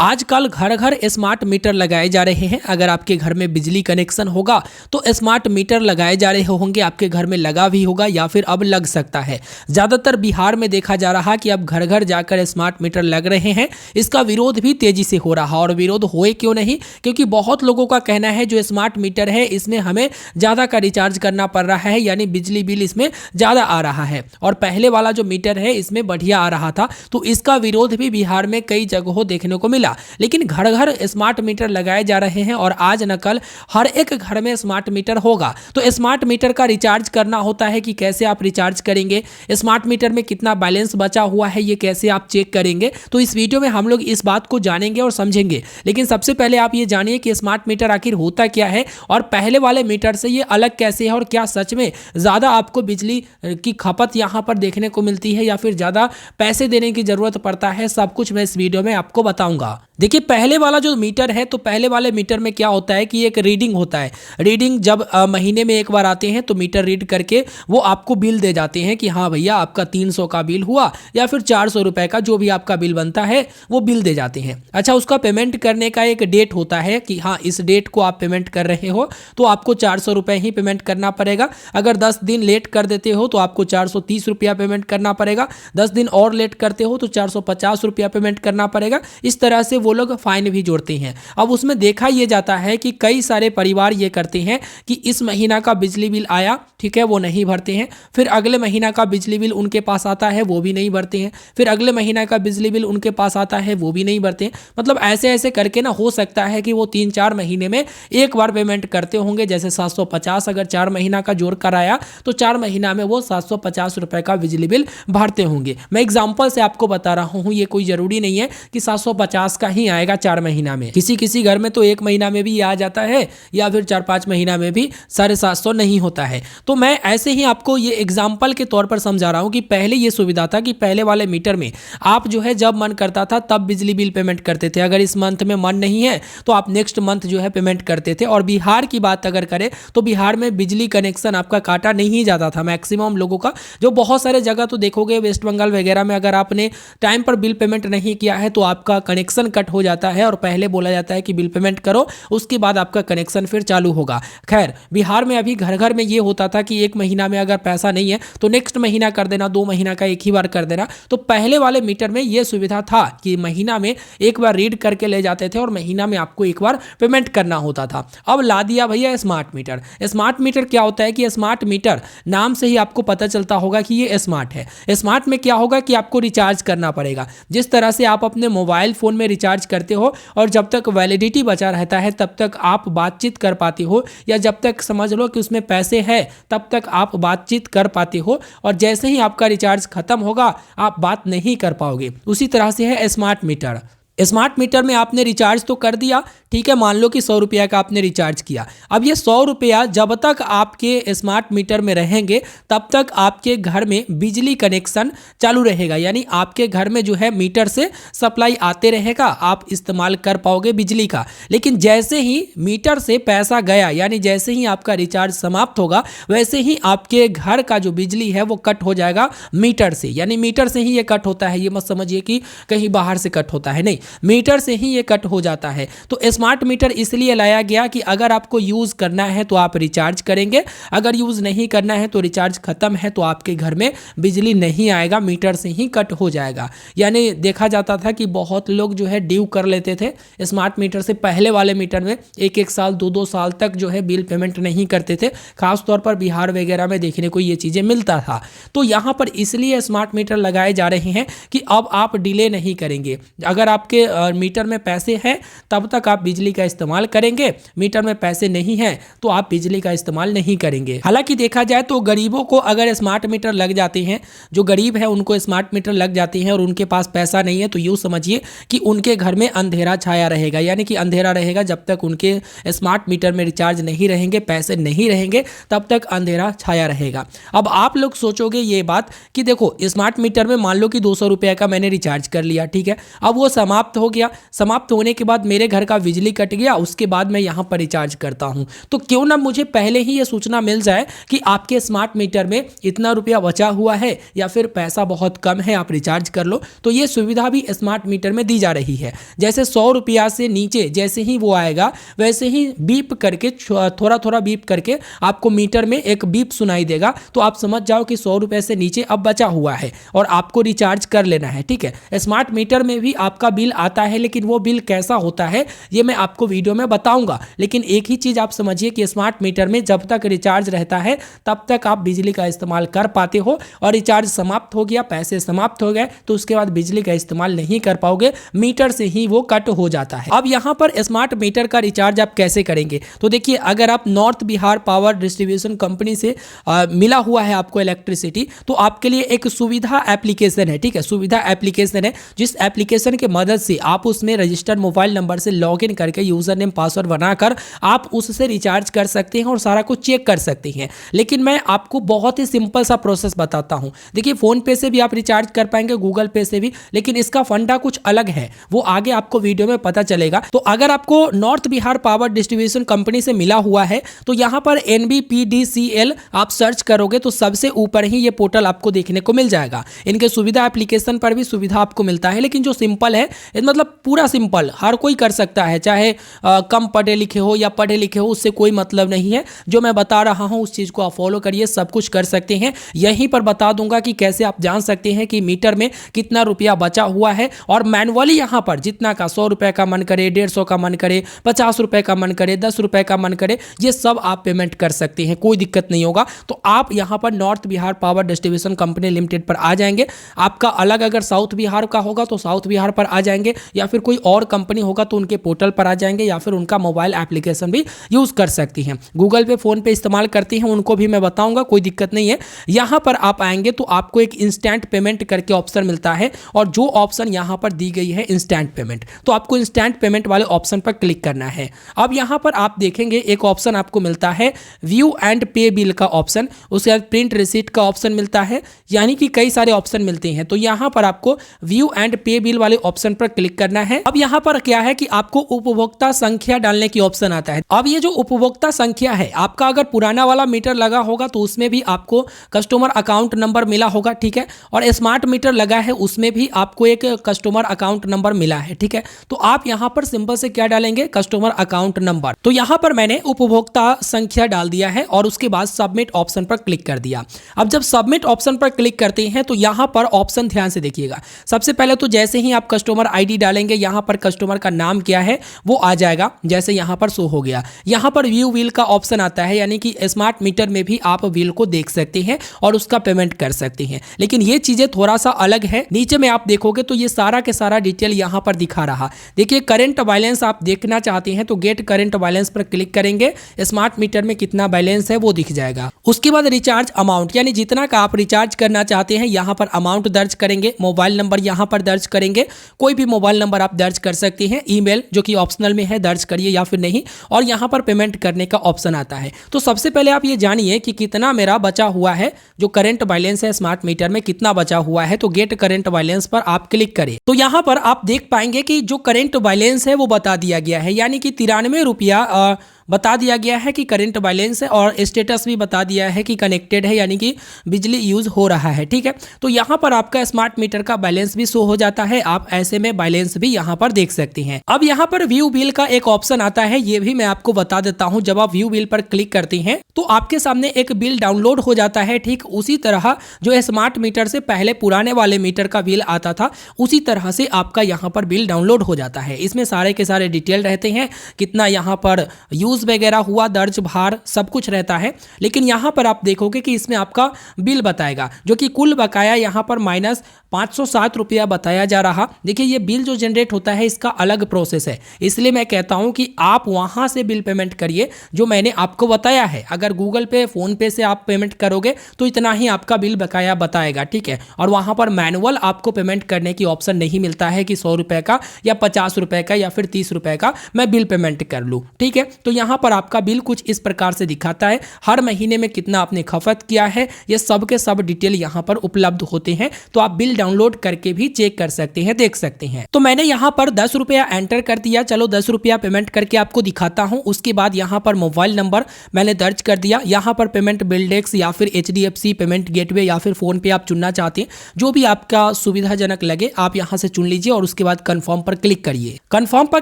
आजकल घर घर स्मार्ट मीटर लगाए जा रहे हैं। अगर आपके घर में बिजली कनेक्शन होगा तो स्मार्ट मीटर लगाए जा रहे होंगे, आपके घर में लगा भी होगा या फिर अब लग सकता है। ज़्यादातर बिहार में देखा जा रहा कि अब घर घर जाकर स्मार्ट मीटर लग रहे हैं। इसका विरोध भी तेजी से हो रहा, और विरोध होए क्यों नहीं, क्योंकि बहुत लोगों का कहना है जो स्मार्ट मीटर है इसमें हमें ज़्यादा का रिचार्ज करना पड़ रहा है, यानी बिजली बिल इसमें ज़्यादा आ रहा है, और पहले वाला जो मीटर है इसमें बढ़िया आ रहा था। तो इसका विरोध भी बिहार में कई जगहों देखने को मिला। लेकिन घर घर स्मार्ट मीटर लगाए जा रहे हैं और आज न कल हर एक घर में स्मार्ट मीटर होगा। तो स्मार्ट मीटर का रिचार्ज करना होता है कि कैसे आप रिचार्ज करेंगे, स्मार्ट मीटर में कितना बैलेंस बचा हुआ है ये कैसे आप चेक करेंगे, तो इस वीडियो में हम लोग इस बात को जानेंगे और समझेंगे। लेकिन सबसे पहले आप ये जानिए कि स्मार्ट मीटर आखिर होता क्या है और पहले वाले मीटर से ये अलग कैसे है, और क्या सच में ज़्यादा आपको बिजली की खपत यहाँ पर देखने को मिलती है या फिर ज़्यादा पैसे देने की ज़रूरत पड़ता है। सब कुछ मैं इस वीडियो में आपको बताऊंगा। देखिए, पहले वाला जो मीटर है तो पहले वाले मीटर में क्या होता है कि एक रीडिंग होता है। रीडिंग जब महीने में एक बार आते हैं तो मीटर रीड करके वो आपको बिल दे जाते हैं कि हाँ भैया आपका 300 का बिल हुआ या फिर 400 रुपए का जो भी आपका बिल बनता है वो बिल दे जाते हैं। अच्छा, उसका पेमेंट करने का एक डेट होता है कि हाँ इस डेट को आप पेमेंट कर रहे हो तो आपको 400 रुपये ही पेमेंट करना पड़ेगा। अगर 10 दिन लेट कर देते हो तो आपको 430 रुपया पेमेंट करना पड़ेगा। 10 दिन और लेट करते हो तो 450 रुपया पेमेंट करना पड़ेगा। इस तरह से वो लोग फाइन भी जोड़ते हैं। अब उसमें देखा यह जाता है कि कई सारे परिवार ये करते हैं कि इस महीना का बिजली बिल आया, ठीक है, वो नहीं भरते हैं। फिर अगले महीना का बिजली बिल उनके पास आता है, वो भी नहीं भरते हैं। फिर अगले महीना का बिजली बिल उनके पास आता है, वो भी नहीं भरते हैं। मतलब ऐसे ऐसे करके ना हो सकता है कि वो 3-4 महीने में एक बार पेमेंट करते होंगे। जैसे 750 अगर 4 महीना का जोड़ कर आया तो 4 महीना में वो 750 रुपए का बिजली बिल भरते होंगे। मैं एग्जाम्पल से आपको बता रहा हूँ, ये कोई जरूरी नहीं है कि 750 का ही आएगा 4 महीना में। किसी किसी घर में तो 1 महीना में भी आ जाता है या फिर 4-5 महीना में भी 750 नहीं होता है। तो मैं ऐसे ही आपको ये एग्जाम्पल के तौर पर समझा रहा हूँ कि पहले ये सुविधा था कि पहले वाले मीटर में आप जो है जब मन करता था तब बिजली बिल पेमेंट करते थे। अगर इस मंथ में मन नहीं है तो आप नेक्स्ट मंथ जो है पेमेंट करते थे। और बिहार की बात अगर करें तो बिहार में बिजली कनेक्शन आपका काटा नहीं जाता था मैक्सिमम लोगों का। जो बहुत सारे जगह तो देखोगे वेस्ट बंगाल वगैरह में अगर आपने टाइम पर बिल पेमेंट नहीं किया है तो आपका कनेक्शन कट हो जाता है और पहले बोला जाता है कि बिल पेमेंट करो उसके बाद आपका कनेक्शन फिर चालू होगा। खैर, बिहार में अभी घर घर में ये होता था कि 1 महीना में अगर पैसा नहीं है तो नेक्स्ट महीना कर देना, 2 महीना का एक ही बार कर देना। तो पहले वाले मीटर में ये सुविधा था कि महीना में एक बार रीड करके ले जाते थे और महीना में आपको एक बार पेमेंट करना होता था। अब ला दिया भैया स्मार्ट मीटर। स्मार्ट मीटर क्या होता है कि स्मार्ट मीटर नाम से ही आपको पता चलता होगा कि ये स्मार्ट है। स्मार्ट में क्या होगा कि आपको रिचार्ज करना पड़ेगा। जिस तरह से आप अपने मोबाइल फोन में रिचार्ज करते हो और जब तक वैलिडिटी बचा रहता है तब तक आप बातचीत कर पाते हो, या जब तक समझ लो कि उसमें पैसे हैं तब तक आप बातचीत कर पाते हो, और जैसे ही आपका रिचार्ज खत्म होगा आप बात नहीं कर पाओगे। उसी तरह से है स्मार्ट मीटर। स्मार्ट मीटर में आपने रिचार्ज तो कर दिया, ठीक है, मान लो कि 100 रुपया का आपने रिचार्ज किया। अब ये 100 रुपया जब तक आपके स्मार्ट मीटर में रहेंगे तब तक आपके घर में बिजली कनेक्शन चालू रहेगा, यानी आपके घर में जो है मीटर से सप्लाई आते रहेगा, आप इस्तेमाल कर पाओगे बिजली का। लेकिन जैसे ही मीटर से पैसा गया, यानी जैसे ही आपका रिचार्ज समाप्त होगा, वैसे ही आपके घर का जो बिजली है वो कट हो जाएगा मीटर से। यानी मीटर से ही ये कट होता है, ये मत समझिए कि कहीं बाहर से कट होता है, नहीं, मीटर से ही ये कट हो जाता है। तो स्मार्ट मीटर इसलिए लाया गया कि अगर आपको यूज करना है तो आप रिचार्ज करेंगे, अगर यूज नहीं करना है तो रिचार्ज खत्म है तो आपके घर में बिजली नहीं आएगा, मीटर से ही कट हो जाएगा। यानी देखा जाता था कि बहुत लोग जो है ड्यू कर लेते थे स्मार्ट मीटर से। पहले वाले मीटर में 1-1 साल 2-2 साल तक जो है बिल पेमेंट नहीं करते थे, खासतौर पर बिहार वगैरह में देखने को ये चीजें मिलता था। तो यहाँ पर इसलिए स्मार्ट मीटर लगाए जा रहे हैं कि अब आप डिले नहीं करेंगे। अगर आपके मीटर में पैसे हैं तब तक आप बिजली का इस्तेमाल करेंगे, मीटर में पैसे नहीं है तो आप बिजली का इस्तेमाल नहीं करेंगे। हालांकि देखा जाए तो गरीबों को अगर स्मार्ट मीटर लग जाते हैं, जो गरीब है उनको स्मार्ट मीटर लग जाते हैं और उनके पास पैसा नहीं है, तो यूँ समझिए कि उनके घर में अंधेरा छाया रहेगा। यानी कि अंधेरा रहेगा जब तक उनके स्मार्ट मीटर में रिचार्ज नहीं रहेंगे, पैसे नहीं रहेंगे, तब तक अंधेरा छाया रहेगा। अब आप लोग सोचोगे ये बात कि देखो स्मार्ट मीटर में मान लो कि 200 रुपये का मैंने रिचार्ज कर लिया, ठीक है, अब वो समाप्त समाप्त हो गया, समाप्त होने के बाद मेरे घर का बिजली कट गया, उसके बाद मैं यहाँ पर रिचार्ज करता हूँ। तो क्यों ना मुझे पहले ही ये सूचना मिल जाए कि आपके स्मार्ट मीटर में इतना रुपया बचा हुआ है या फिर पैसा बहुत कम है, आप रिचार्ज कर लो। तो ये सुविधा भी स्मार्ट मीटर में दी जा रही है। जैसे 100 रुपया से नीचे जैसे ही वो आएगा वैसे ही बीप करके, थोड़ा थोड़ा बीप करके आपको मीटर में एक बीप सुनाई देगा, तो आप समझ जाओ कि 100 रुपये से नीचे अब बचा हुआ है और आपको रिचार्ज कर लेना है। ठीक है, स्मार्ट मीटर में भी आपका बिल आता है, लेकिन वो बिल कैसा होता है ये मैं आपको वीडियो में बताऊंगा। लेकिन एक ही चीज आप समझिए कि स्मार्ट मीटर में जब तक रिचार्ज रहता है तब तक आप बिजली का इस्तेमाल कर पाते हो, और रिचार्ज समाप्त हो गया, पैसे समाप्त हो गए, तो उसके बाद बिजली का इस्तेमाल नहीं कर पाओगे, मीटर से ही वो कट हो जाता है। अब यहाँ पर स्मार्ट मीटर का रिचार्ज आप कैसे करेंगे? तो देखिए, अगर आप north Bihar power distribution company से मिला हुआ है आपको इलेक्ट्रिसिटी, तो आपके लिए एक सुविधा एप्लीकेशन है। ठीक है, सुविधा एप्लीकेशन है, जिस एप्लीकेशन के मदद से आप उसमें रजिस्टर्ड मोबाइल नंबर से लॉगिन करके यूजर नेम पासवर्ड बनाकर आप उससे रिचार्ज कर सकते हैं और सारा कुछ चेक कर सकते हैं। लेकिन मैं आपको बहुत ही सिंपल सा प्रोसेस बताता हूं। देखिए, फोन पे से भी आप रिचार्ज कर पाएंगे, गूगल पे से भी, लेकिन इसका फंडा कुछ अलग है, वो आगे आपको वीडियो में पता चलेगा। तो अगर आपको north Bihar power distribution company से मिला हुआ है तो यहां पर NBPDCL आप सर्च करोगे तो सबसे ऊपर ही ये पोर्टल आपको देखने को मिल जाएगा। इनके सुविधा एप्लीकेशन पर भी सुविधा आपको मिलता है, लेकिन जो सिंपल है, मतलब पूरा सिंपल, हर कोई कर सकता है, चाहे कम पढ़े लिखे हो या पढ़े लिखे हो, उससे कोई मतलब नहीं है। जो मैं बता रहा हूं उस चीज को आप फॉलो करिए, सब कुछ कर सकते हैं। यहीं पर बता दूंगा कि कैसे आप जान सकते हैं कि मीटर में कितना रुपया बचा हुआ है, और मैनुअली यहां पर जितना का 100 रुपए का मन करे, 150 का मन करे, 50 रुपए का मन करे, 10 रुपए का मन करे, ये सब आप पेमेंट कर सकते हैं, कोई दिक्कत नहीं होगा। तो आप यहां पर north Bihar power distribution company limited पर आ जाएंगे। आपका अलग अगर साउथ बिहार का होगा तो साउथ बिहार पर आ जाएंगे, या फिर कोई और कंपनी होगा तो उनके पोर्टल पर आ जाएंगे, या फिर उनका मोबाइल एप्लीकेशन भी यूज कर सकती हैं। गूगल पे, फोन पे इस्तेमाल करती हैं, उनको भी मैं बताऊंगा, कोई दिक्कत नहीं है। यहां पर आप आएंगे तो आपको एक इंस्टेंट पेमेंट करके ऑप्शन मिलता है, और जो ऑप्शन यहां पर दी गई है इंस्टेंट पेमेंट, तो आपको इंस्टेंट पेमेंट वाले ऑप्शन पर क्लिक करना है। अब यहां पर आप देखेंगे एक ऑप्शन आपको मिलता है व्यू एंड पे बिल का ऑप्शन, उसके बाद प्रिंट रिसीट का ऑप्शन मिलता है, यानी कि कई सारे ऑप्शन मिलते हैं। तो यहां पर आपको व्यू एंड पे बिल वाले ऑप्शन पर क्लिक करना है। अब यहां पर क्या है कि आपको उपभोक्ता संख्या डालने की ऑप्शन आता है। अब ये जो उपभोक्ता संख्या है, आपका अगर पुराना वाला मीटर लगा होगा तो उसमें भी आपको कस्टमर अकाउंट नंबर मिला होगा, ठीक है, और स्मार्ट मीटर लगा है उसमें भी आपको एक कस्टमर अकाउंट नंबर मिला है, ठीक है। तो आप यहां पर सिंपल से क्या डालेंगे, कस्टमर अकाउंट नंबर। तो यहां पर मैंने उपभोक्ता संख्या डाल दिया है और उसके बाद सबमिट ऑप्शन पर क्लिक कर दिया। अब जब सबमिट ऑप्शन पर क्लिक करते हैं तो यहां पर ऑप्शन ध्यान से देखिएगा। सबसे पहले तो जैसे ही आप कस्टमर आईडी डालेंगे, यहां पर कस्टमर का नाम क्या है वो आ जाएगा, जैसे यहां पर शो हो गया। यहां पर व्यू बिल का ऑप्शन आता है, यानी कि स्मार्ट मीटर में भी आप बिल को देख सकते हैं और उसका पेमेंट कर सकते हैं। लेकिन ये चीजें थोड़ा सा अलग है। नीचे में आप देखोगे तो ये सारा के सारा डिटेल यहां पर दिखा रहा। देखिए, करंट बैलेंस आप देखना चाहते हैं तो गेट करंट बैलेंस पर क्लिक करेंगे, स्मार्ट मीटर में कितना बैलेंस है वो दिख जाएगा। उसके बाद रिचार्ज अमाउंट, यानी जितना का आप रिचार्ज करना चाहते हैं यहां पर अमाउंट दर्ज करेंगे, मोबाइल नंबर यहां पर दर्ज करेंगे, कोई भी मोबाइल नंबर आप दर्ज कर सकते हैं, ईमेल जो कि ऑप्शनल में है दर्ज करिए या फिर नहीं, और यहां पर पेमेंट करने का ऑप्शन आता है। तो सबसे पहले आप ये जानिए कि कितना मेरा बचा हुआ है, जो करंट बैलेंस है स्मार्ट मीटर में कितना बचा हुआ है। तो गेट करंट बैलेंस पर आप क्लिक करें तो यहां पर आप देख पाएंगे कि जो करंट बैलेंस है वो बता दिया गया है, यानी कि 93 रुपया बता दिया गया है कि करंट बैलेंस है, और स्टेटस भी बता दिया है कि कनेक्टेड है, यानी कि बिजली यूज हो रहा है, ठीक है। तो यहाँ पर आपका स्मार्ट मीटर का बैलेंस भी शो हो जाता है, आप ऐसे में बैलेंस भी यहाँ पर देख सकते हैं। अब यहाँ पर व्यू बिल का एक ऑप्शन आता है, ये भी मैं आपको बता देता हूँ। जब आप व्यू बिल पर क्लिक करते हैं तो आपके सामने एक बिल डाउनलोड हो जाता है, ठीक उसी तरह जो स्मार्ट मीटर से पहले पुराने वाले मीटर का बिल आता था उसी तरह से आपका यहाँ पर बिल डाउनलोड हो जाता है। इसमें सारे के सारे डिटेल रहते हैं, कितना यहाँ पर यूज वगैरह हुआ, दर्ज भार सब कुछ रहता है। लेकिन यहां पर आप देखोगे कि इसमें आपका बिल बताएगा, जो कि कुल बकाया यहां पर माइनस 507 रुपया बताया जा रहा। देखिए, ये बिल जो जनरेट होता है इसका अलग प्रोसेस है, इसलिए मैं कहता हूं कि आप वहां से बिल पेमेंट करिए जो मैंने आपको बताया है। अगर गूगल पे, फोन पे से आप पेमेंट करोगे तो इतना ही आपका बिल बकाया बताएगा, ठीक है। और वहां पर मैनुअल आपको पेमेंट करने की ऑप्शन नहीं मिलता है कि 100 रुपए का या 50 रुपए का या फिर 30 रुपए का मैं बिल पेमेंट कर लूँ, ठीक है। तो यहाँ यहाँ पर आपका बिल कुछ इस प्रकार से दिखाता है। हर महीने में कितना आपने खपत किया है ये सब के सब डिटेल यहाँ पर उपलब्ध होते हैं। तो आप बिल डाउनलोड करके भी चेक कर सकते हैं, देख सकते हैं। तो मैंने यहाँ पर 10 रुपया एंटर कर दिया। चलो 10 रुपया पेमेंट करके आपको दिखाता हूँ। उसके बाद यहाँ पर मोबाइल नंबर मैंने दर्ज कर दिया। यहाँ पर पेमेंट बिल्डेक्स या फिर HDFC पेमेंट गेटवे या फिर फोन पे आप चुनना चाहते हैं, जो भी आपका सुविधाजनक लगे आप यहाँ से चुन लीजिए और उसके बाद कंफर्म पर क्लिक करिए। कंफर्म पर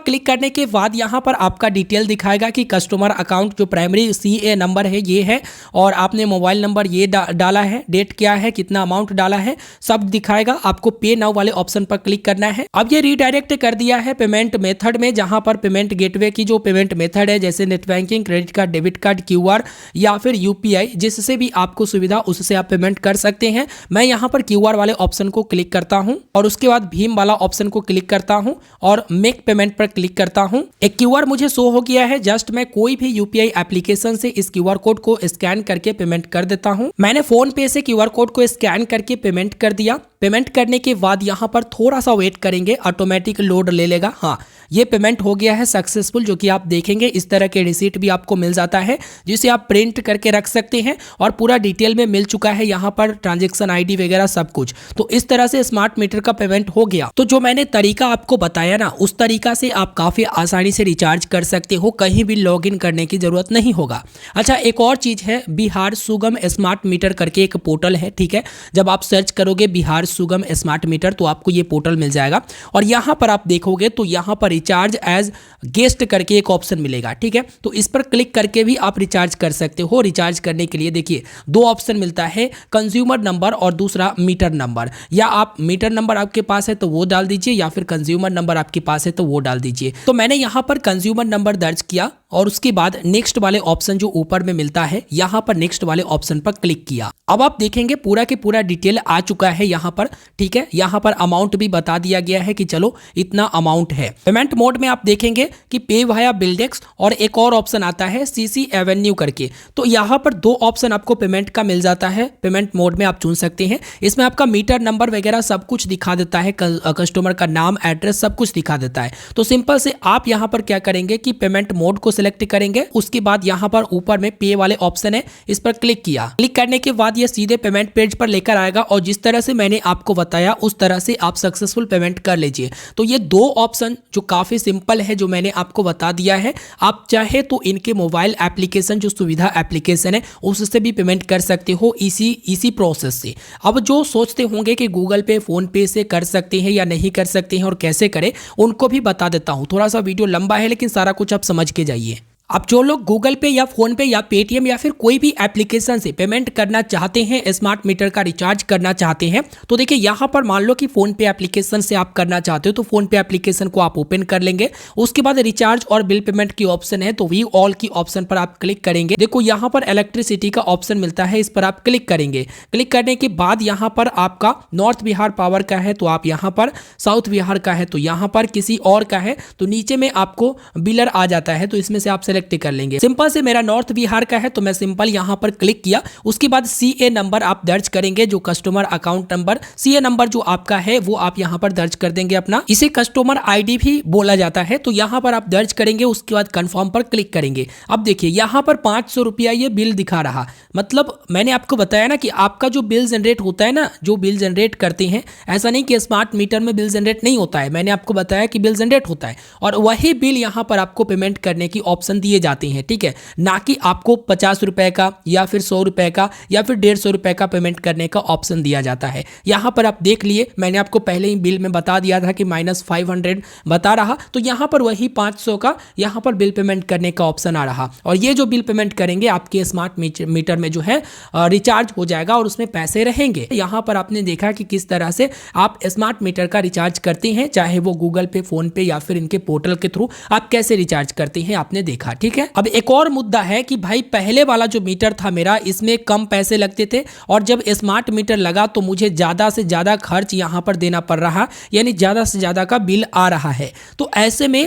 क्लिक करने के बाद यहाँ पर आपका डिटेल दिखाएगा कि कस्टमर अकाउंट जो प्राइमरी CA नंबर है ये है और आपने मोबाइल नंबर ये डाला है, डेट क्या है, कितना अमाउंट डाला है, सब दिखाएगा। आपको पे नाउ वाले ऑप्शन पर क्लिक करना है। अब ये रीडायरेक्ट कर दिया है पेमेंट मेथड में, जहां पर पेमेंट गेटवे की जो पेमेंट मेथड है जैसे net banking, credit card, debit card, QR या फिर UPI, जिससे भी आपको सुविधा उससे आप पेमेंट कर सकते हैं। मैं यहाँ पर QR वाले ऑप्शन को क्लिक करता हूँ और उसके बाद भीम वाला ऑप्शन को क्लिक करता हूँ और मेक पेमेंट पर क्लिक करता हूँ। एक QR मुझे शो हो गया है। जस्ट मैं कोई भी UPI एप्लीकेशन से इस QR कोड को स्कैन करके पेमेंट कर देता हूँ। मैंने फोन पे से QR कोड को स्कैन करके पेमेंट कर दिया। पेमेंट करने के बाद यहाँ पर थोड़ा सा वेट करेंगे, ऑटोमेटिक लोड ले लेगा। हाँ, ये पेमेंट हो गया है सक्सेसफुल, जो कि आप देखेंगे इस तरह के रिसीट भी आपको मिल जाता है जिसे आप प्रिंट करके रख सकते हैं और पूरा डिटेल में मिल चुका है यहाँ पर ट्रांजैक्शन ID वगैरह सब कुछ। तो इस तरह से स्मार्ट मीटर का पेमेंट हो गया। तो जो मैंने तरीका आपको बताया ना, उस तरीका से आप काफी आसानी से रिचार्ज कर सकते हो, कहीं भी लॉग इन करने की जरूरत नहीं होगा। अच्छा, एक और चीज है, बिहार सुगम स्मार्ट मीटर करके एक पोर्टल है, ठीक है। जब आप सर्च करोगे बिहार सुगम स्मार्ट मीटर तो आपको ये पोर्टल मिल जाएगा और यहाँ पर आप देखोगे तो यहाँ पर रिचार्ज एज गेस्ट करके एक ऑप्शन मिलेगा, ठीक है। तो इस पर क्लिक करके भी आप रिचार्ज कर सकते हो। रिचार्ज करने के लिए देखिए दो ऑप्शन मिलता है, कंज्यूमर नंबर और दूसरा मीटर नंबर। या आप मीटर नंबर आपके पास है तो वो डाल दीजिए या फिर कंज्यूमर नंबर आपके पास है तो वो डाल दीजिए। तो मैंने यहाँ पर कंज्यूमर नंबर दर्ज किया और उसके बाद नेक्स्ट वाले ऑप्शन जो ऊपर में मिलता है यहाँ पर नेक्स्ट वाले ऑप्शन पर क्लिक किया। अब आप देखेंगे पूरा के पूरा डिटेल आ चुका है यहाँ पर, ठीक है। यहाँ पर अमाउंट भी बता दिया गया है कि चलो इतना अमाउंट है। पेमेंट मोड में आप देखेंगे कि पे वाया बिल्डेक्स और एक और ऑप्शन आता है CC एवेन्यू करके। तो यहाँ पर दो ऑप्शन आपको पेमेंट का मिल जाता है। पेमेंट मोड में आप चुन सकते हैं। इसमें आपका मीटर नंबर वगैरह सब कुछ दिखा देता है, कस्टमर का नाम, एड्रेस सब कुछ दिखा देता है। तो सिंपल से आप यहाँ पर क्या करेंगे कि पेमेंट मोड को सिलेक्ट करेंगे। उसके बाद यहाँ पर ऊपर में पे वाले ऑप्शन है, इस पर क्लिक किया। क्लिक करने के बाद ये सीधे पेमेंट पेज पर लेकर आएगा और जिस तरह से मैंने आपको बताया उस तरह से आप सक्सेसफुल पेमेंट कर लीजिए। तो ये दो ऑप्शन जो काफी सिंपल है, जो मैंने आपको बता दिया है, आप चाहे तो इनके मोबाइल एप्लीकेशन जो सुविधा एप्लीकेशन है उससे भी पेमेंट कर सकते हो इसी प्रोसेस से। अब जो सोचते होंगे कि गूगल पे, फोन पे से कर सकते हैं या नहीं कर सकते हैं और कैसे करें, उनको भी बता देता हूं। थोड़ा सा वीडियो लंबा है लेकिन सारा कुछ आप समझ के जाइए। अब जो लोग गूगल पे या फोन पे या पेटीएम या फिर कोई भी एप्लीकेशन से पेमेंट करना चाहते हैं, स्मार्ट मीटर का रिचार्ज करना चाहते हैं, तो देखिए यहाँ पर मान लो कि फोन पे एप्लीकेशन से आप करना चाहते हो तो फोन पे एप्लीकेशन को आप ओपन कर लेंगे। उसके बाद रिचार्ज और बिल पेमेंट की ऑप्शन है तो वी ऑल की ऑप्शन पर आप क्लिक करेंगे। देखो यहाँ पर इलेक्ट्रिसिटी का ऑप्शन मिलता है, इस पर आप क्लिक करेंगे। क्लिक करने के बाद यहाँ पर आपका नॉर्थ बिहार पावर का है तो आप यहाँ पर, साउथ बिहार का है तो यहाँ पर, किसी और का है तो नीचे में आपको बिलर आ जाता है तो इसमें से आप कर लेंगे। सिंपल से मेरा नॉर्थ बिहार का है तो मैं सिंपल यहां पर क्लिक किया। उसके बाद CA नंबर आप दर्ज करेंगे, जो customer account number, CA number जो आपका है वो आप यहां पर दर्ज कर देंगे अपना। इसे कस्टमर ID भी बोला जाता है तो यहां पर आप दर्ज करेंगे। उसके बाद कंफर्म पर क्लिक करेंगे। अब देखिए यहां पर 500 रुपया ये बिल दिखा रहा, मतलब मैंने आपको बताया ना कि आपका जो बिल जनरेट होता है ना, जो बिल जनरेट करते हैं, ऐसा नहीं कि स्मार्ट मीटर में बिल जनरेट नहीं होता है। मैंने आपको बताया कि बिल जनरेट होता है और वही बिल यहां पर आपको पेमेंट करने की ऑप्शन दिए जाते हैं, ठीक है। ना कि आपको 50 रुपए का या फिर 100 रुपए का या फिर 150 रुपए का पेमेंट करने का ऑप्शन दिया जाता है। यहां पर आप देख लिए, मैंने आपको पहले ही बिल में बता दिया था कि -500 बता रहा, तो यहां पर वही 500 का यहां पर बिल पेमेंट करने का ऑप्शन आ रहा और ये जो बिल पेमेंट करेंगे आपके स्मार्ट मीटर में जो है रिचार्ज हो जाएगा और उसमें पैसे रहेंगे। यहां पर आपने देखा कि किस तरह से आप स्मार्ट मीटर का रिचार्ज करते हैं, चाहे वो गूगल पे, फोन पे या फिर इनके पोर्टल के थ्रू आप कैसे रिचार्ज करते हैं, आपने देखा, ठीक है। अब एक और मुद्दा है कि भाई पहले वाला जो मीटर था मेरा, इसमें कम पैसे लगते थे और जब स्मार्ट मीटर लगा तो मुझे ज्यादा से ज्यादा खर्च यहां पर देना पड़ रहा, यानी ज्यादा से ज्यादा का बिल आ रहा है। तो ऐसे में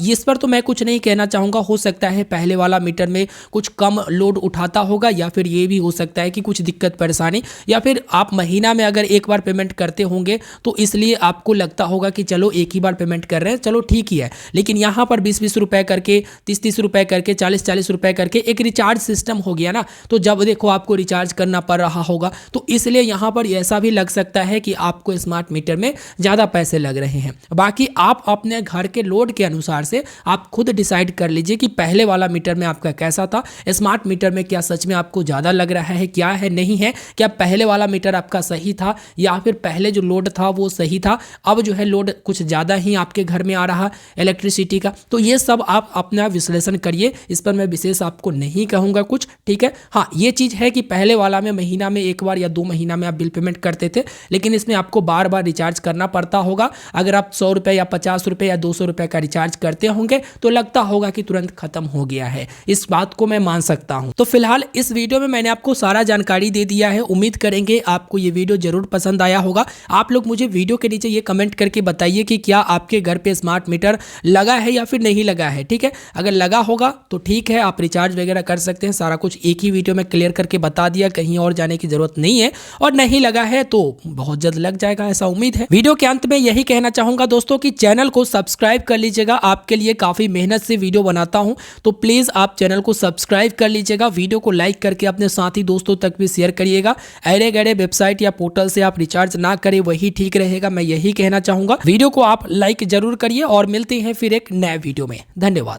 इस पर तो मैं कुछ नहीं कहना चाहूंगा। हो सकता है पहले वाला मीटर में कुछ कम लोड उठाता होगा या फिर ये भी हो सकता है कि कुछ दिक्कत परेशानी, या फिर आप महीना में अगर एक बार पेमेंट करते होंगे तो इसलिए आपको लगता होगा कि चलो एक ही बार पेमेंट कर रहे हैं, चलो ठीक ही है। लेकिन यहाँ पर 20-20 रुपए करके, 30-30 रुपए रुपए करके 40-40 रुपए करके एक रिचार्ज सिस्टम हो गया ना। तो जब देखो आपको रिचार्ज करना पड़ रहा होगा, तो इसलिए यहाँ पर ऐसा भी लग सकता है कि आपको स्मार्ट मीटर में ज़्यादा पैसे लग रहे हैं। बाकी आप अपने घर के लोड के अनुसार से आप खुद डिसाइड कर लीजिए कि पहले वाला मीटर में आपका कैसा था, स्मार्ट मीटर में क्या सच में आपको ज़्यादा लग रहा है, क्या है नहीं है, क्या पहले वाला मीटर आपका सही था या फिर पहले जो लोड था वो सही था, अब जो है लोड कुछ ज़्यादा ही आपके घर में आ रहा इलेक्ट्रिसिटी का। तो ये सब आप अपना विश्लेषण करिए, इस पर मैं विशेष आपको नहीं कहूँगा कुछ, ठीक है। हाँ, ये चीज़ है कि पहले वाला में महीना में एक बार या 2 महीना में आप बिल पेमेंट करते थे, लेकिन इसमें आपको बार बार रिचार्ज करना पड़ता होगा। अगर आप 100 रुपये या 50 रुपये या 200 रुपये का रिचार्ज करते होंगे तो लगता होगा कि तुरंत खत्म हो गया है, इस बात को मैं मान सकता हूं। तो फिलहाल इस वीडियो में मैंने आपको सारा जानकारी दे दिया है। उम्मीद करेंगे आपको ये वीडियो जरूर पसंद आया होगा। आप लोग मुझे वीडियो के नीचे ये कमेंट करके बताइए कि क्या आपके घर पे स्मार्ट मीटर लगा है या फिर नहीं लगा है, ठीक है। अगर लगा होगा तो ठीक है, आप रिचार्ज वगैरह कर सकते हैं। सारा कुछ एक ही वीडियो में क्लियर करके बता दिया, कहीं और जाने की जरूरत नहीं है। और नहीं लगा है तो बहुत जल्द लग जाएगा, ऐसा उम्मीद है। वीडियो के अंत में यही कहना चाहूंगा दोस्तों कि चैनल को सब्सक्राइब कर लीजिएगा। आपके लिए काफी मेहनत से वीडियो बनाता हूं, तो प्लीज आप चैनल को सब्सक्राइब कर लीजिएगा। वीडियो को लाइक करके अपने साथी दोस्तों तक भी शेयर करिएगा। अरे गड़े वेबसाइट या पोर्टल से आप रिचार्ज ना करें, वही ठीक रहेगा, मैं यही कहना चाहूंगा। वीडियो को आप लाइक जरूर करिए और मिलते हैं फिर एक नए वीडियो में। धन्यवाद।